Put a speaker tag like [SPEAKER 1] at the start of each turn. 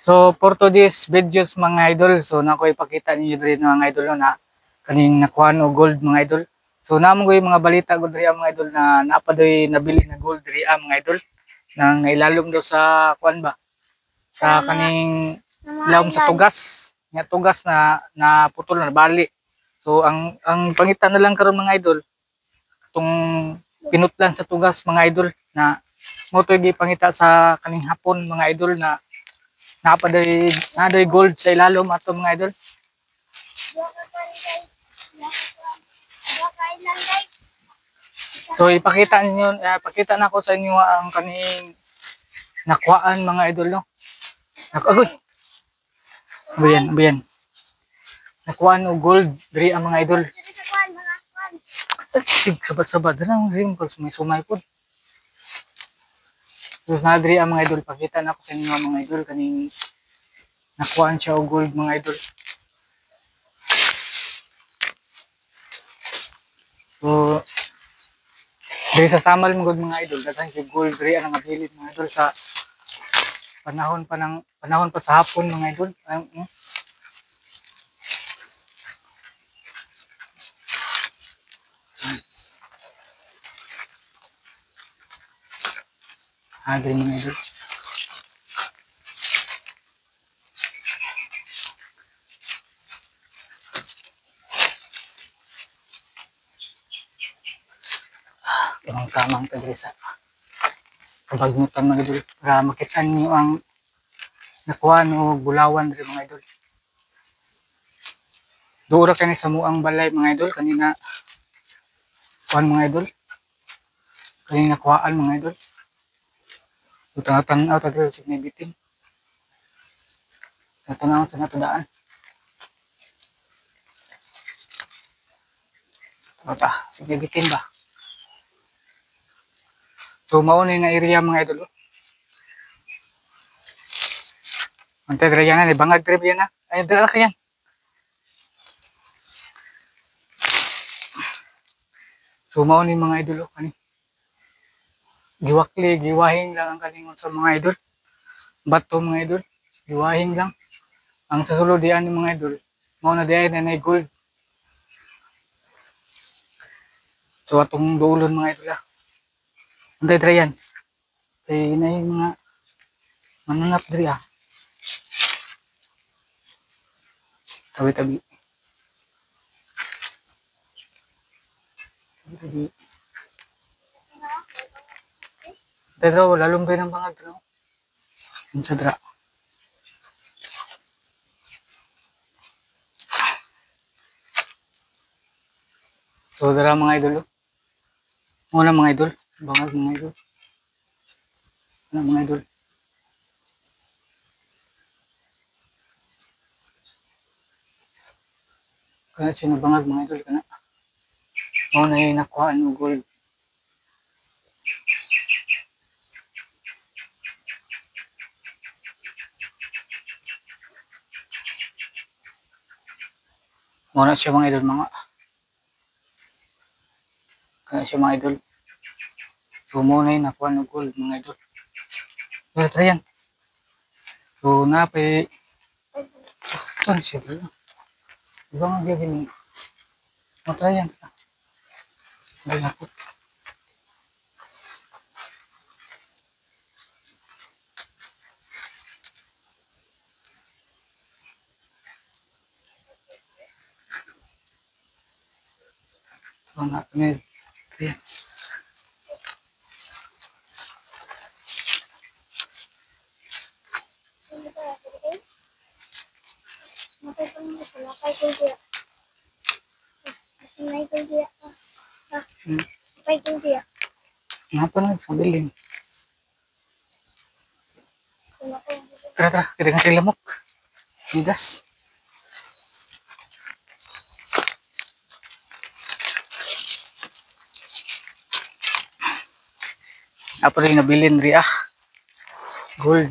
[SPEAKER 1] So for today's videos mga idol, so nako ipakita ninyo diri mga idol no, na kaning nakuha no gold mga idol. So namo koy mga balita gud diri mga idol na napadoy nabili na gold diri mga idol nang nailalom daw sa kuan ba sa kaning ilawom sa tugas. Nga tugas na naputol na bali. So ang pangitan na lang karon mga idol tong pinutlan sa tugas mga idol na mo to gipangita sa kaning hapon mga idol na napaday gold sa ilalom ato mga idol. So ipakita ninyo, pakita na ko sa inyo ang kaning nakuhaan mga idol no. Agoy. Ayan. Nakuhaan og gold diri ang mga idol. Sig sabat-sabat na ang may sumay pod. So na diri ang mga idol, pakita na ko sa inyo mga idol kaning nakuhaan siya og gold mga idol. So diri sa Samal mga idol, daghan kay gold diri ang nabilin mga idol sa panahon pa sa hapon mga idol. Diri mga idol. Tamang diri sa kabagmutan mga idol para makita niyo ang nakuha no bulawan diri mga idol. Dura kani sa muang balay mga idol kanina kuan mga idol. Kanina nakuhaan mga idol. Utang-utang ta diri sa bitin. Tanaw sa natudaan. Ota, sige bitin ba. So mao ni na area mga idol. Antay diri yan ni bangag diri yan na. Ay dira ka yan. So mao ni mga idol kani. Giwahing lang ang kaningon sa mga idol. Bato mga idol, giwahing lang. Ang sa sulod diyan ni mga idol, mao na diay na gold. So atong duulon mga idol. Antay diri yan. Kay na yung mga mananap diri Tabi-tabi. Dra wala lumbay ng bangag dra. Unsa dra? So dra mga idol. Muna mga idol, bangag mga idol. Mga idol. Kana siya bangag mga idol kana. Mao na yung nakuha ng gold. Muna siya mga idol mga. Kana siya mga idol. So muna yung nakuha ng gold mga idol. So try yan. So napay. Saan siya dito? Diba nga biya gini? Try yan. Ay naku. So napay. Ayan. Ngapa na sambilin? Tara, kita kasih lemuk. Gas. Apa rin nabilin ri gold.